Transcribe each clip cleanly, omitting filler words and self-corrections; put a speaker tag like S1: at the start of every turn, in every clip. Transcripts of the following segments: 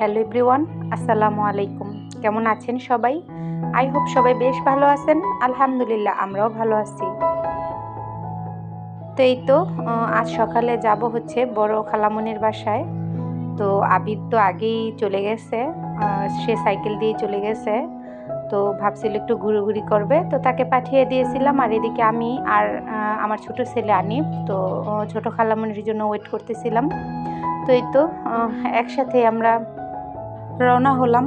S1: Hello everyone, আসসালামু আলাইকুম। কেমন আছেন সবাই? আই হোপ সবাই বেশ ভালো আছেন। আলহামদুলিল্লাহ আমরাও ভালো আছি। তো এই তো আজ সকালে যাব হচ্ছে বড় খালামণির বাসায়। তো আবির তো আগেই চলে গেছে, সে সাইকেল দিয়ে চলে গেছে। তো ভাবছিল একটু ঘুরোঘুরি করবে, তো তাকে পাঠিয়ে দিয়েছিলাম। আর এদিকে আমি আর আমার ছোট ছেলে আনিফ, তো ছোট খালামণির জন্য ওয়েট করতেছিলাম। তো এই তো একসাথে আমরা রওনা হলাম।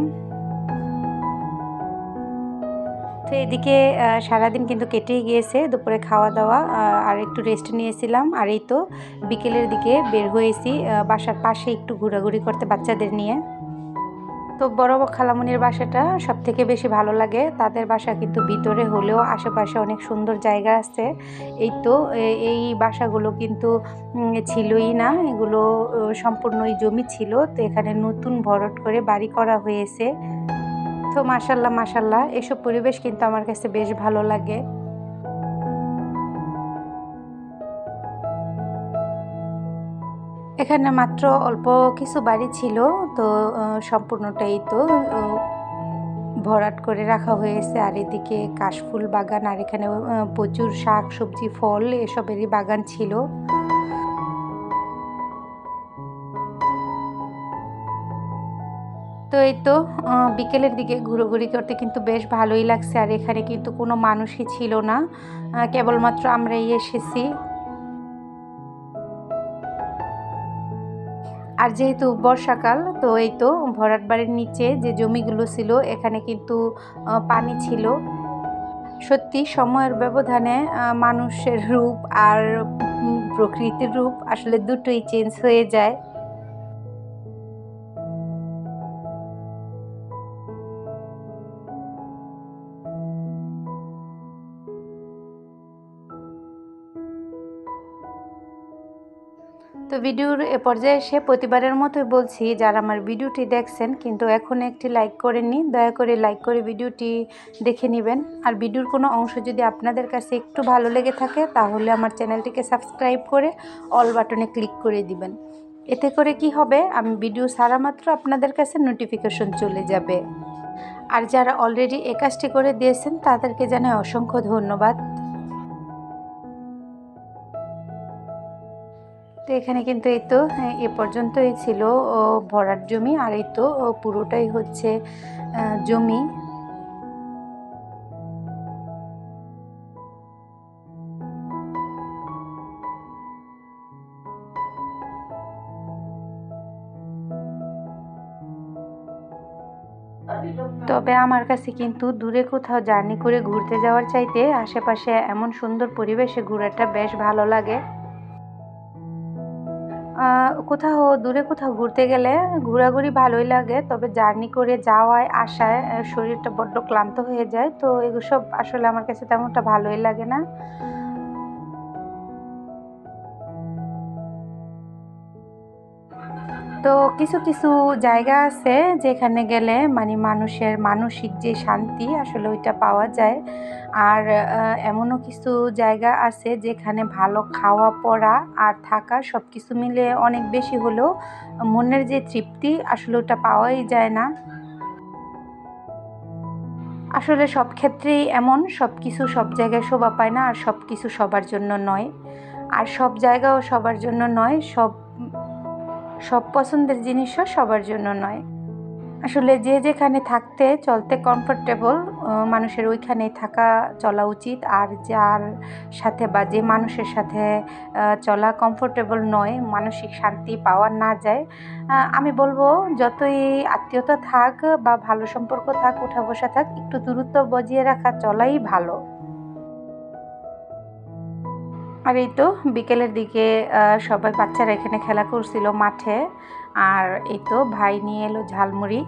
S1: তো এদিকে সারাদিন কিন্তু কেটেই গিয়েছে, দুপুরে খাওয়া দাওয়া আর একটু রেস্ট নিয়েছিলাম। আর এই তো বিকেলের দিকে বের হয়েছি বাসার পাশে একটু ঘোরাঘুরি করতে বাচ্চাদের নিয়ে। তো বড় খালামণির বাসাটা সব থেকে বেশি ভালো লাগে। তাদের বাসা কিন্তু ভিতরে হলেও আশেপাশে অনেক সুন্দর জায়গা আছে। এই তো এই বাসাগুলো কিন্তু ছিলই না, এগুলো সম্পূর্ণই জমি ছিল। তো এখানে নতুন ভরাট করে বাড়ি করা হয়েছে। তো মাশাল্লাহ মাশাল্লাহ, এসব পরিবেশ কিন্তু আমার কাছে বেশ ভালো লাগে। এখানে মাত্র অল্প কিছু বাড়ি ছিল, তো সম্পূর্ণটাই তো ভরাট করে রাখা হয়েছে। আর এদিকে কাশফুল বাগান, আর এখানে প্রচুর শাক সবজি ফল এসবেরই বাগান ছিল। তো এই তো বিকেলের দিকে ঘোরাঘুরি করতে কিন্তু বেশ ভালোই লাগছে। আর এখানে কিন্তু কোনো মানুষই ছিল না, কেবলমাত্র আমরাই এসেছি। আর যেহেতু বর্ষাকাল, তো এই তো ভরাট বাড়ির নিচে যে জমিগুলো ছিল এখানে কিন্তু পানি ছিল। সত্যি সময়ের ব্যবধানে মানুষের রূপ আর প্রকৃতির রূপ আসলে দুটোই চেঞ্জ হয়ে যায়। তো ভিডিওর এ পর্যায়ে এসে প্রতিবারের মতোই বলছি, যারা আমার ভিডিওটি দেখছেন কিন্তু এখন একটি লাইক করেননি, দয়া করে লাইক করে ভিডিওটি দেখে নেবেন। আর ভিডিওর কোনো অংশ যদি আপনাদের কাছে একটু ভালো লেগে থাকে তাহলে আমার চ্যানেলটিকে সাবস্ক্রাইব করে অল বাটনে ক্লিক করে দিবেন। এতে করে কি হবে, আমি ভিডিও ছাড়া মাত্র আপনাদের কাছে নোটিফিকেশন চলে যাবে। আর যারা অলরেডি এ কাজটি করে দিয়েছেন তাদেরকে জানাই অসংখ্য ধন্যবাদ। তো এখানে কিন্তু এই তো এ পর্যন্তই ছিল ভরাট জমি। আর এই তো পুরোটাই হচ্ছে জমি। তবে আমার কাছে কিন্তু দূরে কোথাও জার্নি করে ঘুরতে যাওয়ার চাইতে আশেপাশে এমন সুন্দর পরিবেশে ঘোরাটা বেশ ভালো লাগে। কোথাও দূরে কোথাও ঘুরতে গেলে ঘোরাঘুরি ভালোই লাগে, তবে জার্নি করে যাওয়ায় আসায় শরীরটা বড্ড ক্লান্ত হয়ে যায়। তো এসব আসলে আমার কাছে তেমনটা ভালোই লাগে না। তো কিছু কিছু জায়গা আছে যেখানে গেলে মানে মানুষের মানসিক যে শান্তি আসলে ওইটা পাওয়া যায়। আর এমনও কিছু জায়গা আছে যেখানে ভালো খাওয়া পড়া আর থাকা সব কিছু মিলে অনেক বেশি হলেও মনের যে তৃপ্তি আসলে ওটা পাওয়াই যায় না। আসলে সব ক্ষেত্রেই এমন, সব কিছু সব জায়গায় শোভা পায় না, আর সব কিছু সবার জন্য নয়। আর সব জায়গাও সবার জন্য নয়, সব সব পছন্দের জিনিসও সবার জন্য নয়। আসলে যে যেখানে থাকতে চলতে কমফোর্টেবল মানুষের ওইখানেই থাকা চলা উচিত। আর যার সাথে বা যে মানুষের সাথে চলা কমফোর্টেবল নয়, মানসিক শান্তি পাওয়া না যায়, আমি বলবো যতই আত্মীয়তা থাক বা ভালো সম্পর্ক থাক, উঠা বসা থাক, একটু দূরত্ব বজিয়ে রাখা চলাই ভালো। আর এই তো বিকেলের দিকে সবাই বাচ্চারা এখানে খেলা করছিল মাঠে। আর এই তো ভাই নিয়ে এলো ঝালমুড়ি।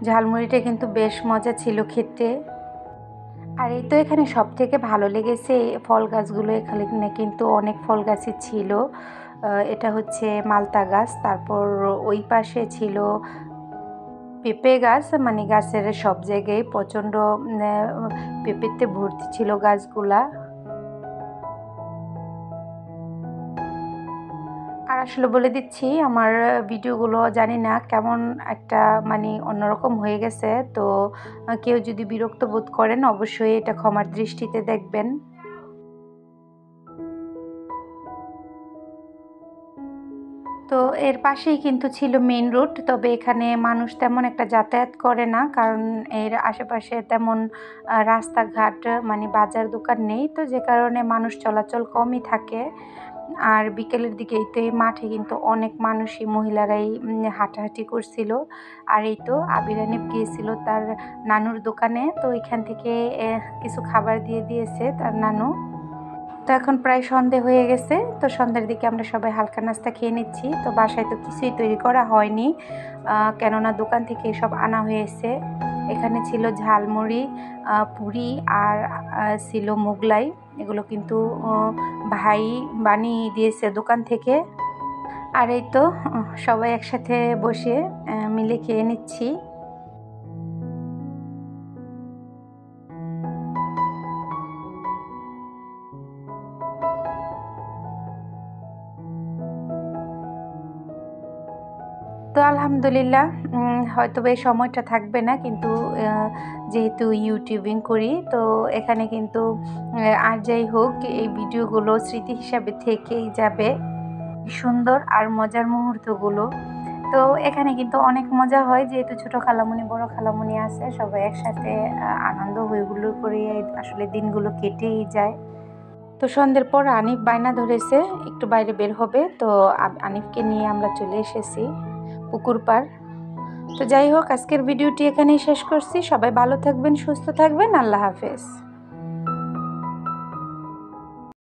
S1: ঝালমুড়িটা কিন্তু বেশ মজা ছিল খেতে। আর এই তো এখানে সব থেকে ভালো লেগেছে ফল গাছগুলো। এখানে কিন্তু অনেক ফল গাছই ছিল। এটা হচ্ছে মালতা গাছ, তারপর ওই পাশে ছিল পেঁপে গাছ। মানে গাছের সব জায়গায় প্রচণ্ড পেঁপেতে ভর্তি ছিল গাছগুলা। আর আসলে বলে দিচ্ছি আমার ভিডিওগুলো জানি না কেমন একটা মানে অন্যরকম হয়ে গেছে। তো কেউ যদি বিরক্ত বোধ করেন অবশ্যই এটা ক্ষমার দৃষ্টিতে দেখবেন। তো এর পাশেই কিন্তু ছিল মেইন রোড। তবে এখানে মানুষ তেমন একটা যাতায়াত করে না। কারণ এর আশেপাশে তেমন রাস্তাঘাট মানে বাজার দোকান নেই। তো যে কারণে মানুষ চলাচল কমই থাকে। আর বিকেলের দিকে এই তো এই মাঠে কিন্তু অনেক মানুষই মহিলারাই হাঁটাহাঁটি করছিল। আর এই তো আবির আনিফ গিয়েছিল তার নানুর দোকানে। তো এখান থেকে কিছু খাবার দিয়ে দিয়েছে তার নানু। তো এখন প্রায় সন্ধে হয়ে গেছে। তো সন্ধ্যের দিকে আমরা সবাই হালকা নাস্তা খেয়ে নিচ্ছি। তো বাসায় তো কিছুই তৈরি করা হয়নি। কেননা দোকান থেকে এসব আনা হয়েছে। এখানে ছিল ঝালমুড়ি, পুরি আর ছিল মোগলাই। এগুলো কিন্তু ভাই বানিয়ে দিয়েছে দোকান থেকে। আর এই তো সবাই একসাথে বসে মিলে খেয়ে নিচ্ছি। তো আলহামদুলিল্লাহ হয়তোবা এই সময়টা থাকবে না কিন্তু যেহেতু ইউটিউবিং করি তো এখানে কিন্তু আর যাই হোক এই ভিডিওগুলো স্মৃতি হিসাবে থেকেই যাবে। সুন্দর আর মজার মুহূর্তগুলো। তো এখানে কিন্তু অনেক মজা হয় যেহেতু ছোট খালামণি বড় খালামণি আছে সবাই একসাথে আনন্দ হই হুল্লোড় করে আসলে দিনগুলো কেটেই যায়। তো সন্ধ্যের পর আনিফ বায়না ধরেছে একটু বাইরে বের হবে। তো আনিফকে নিয়ে আমরা চলে এসেছি পুকুর পাড়। তো যাই হোক আজকের ভিডিওটি এখানেই শেষ করছি। সবাই ভালো থাকবেন, সুস্থ থাকবেন। আল্লাহ হাফেজ।